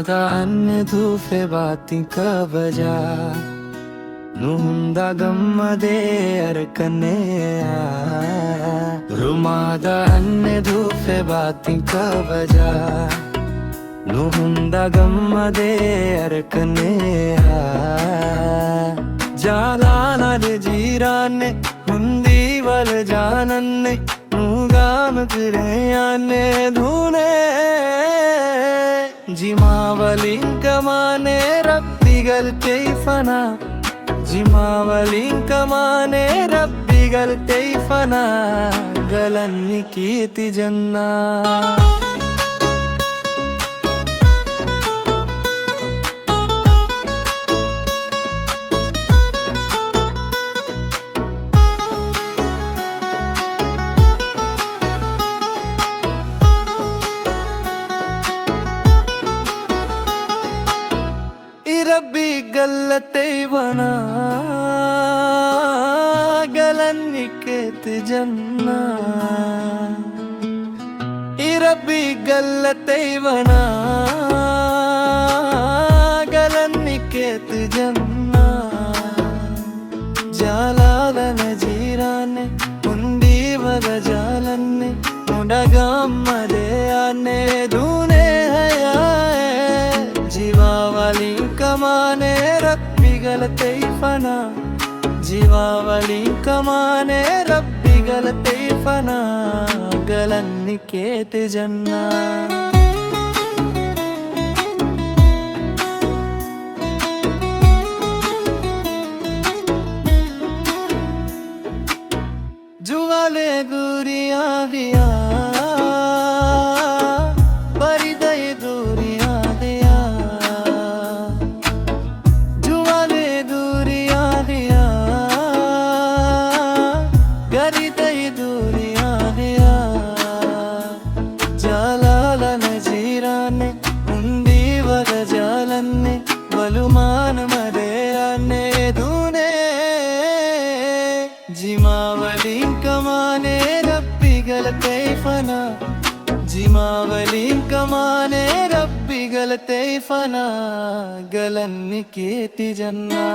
Rumada anne dhufe baati ka baja Nuhunda gammade arkane Rumada anne dhufe baati ka baja Nuhunda gammade arkane Jalana de jirane hundi wal jananne Nugam kireyane dhune Jimawalin kamane rabbi galte fana Jimawalin kamane rabbi galte fana Galanni kiti janna रब्बी गलते बना गलन्नी केत जन्ना रब्बी गलते बना गलन्नी केत जन्ना जालालन जीराने उंडी वल जालन्ने मुडगम्मदे आने धूने जीवावली कमाने रब्बी गलते फना जीवावली कमाने रब्बी गलते फना गलन्नी केत जन्ना जुवाले दूरिया दिया वलुमान मदे आने धूने जिमावली कमाने रब्बी गलते फना जिमावली कमाने रब्बी गलते फना गलन्नी केती जन्ना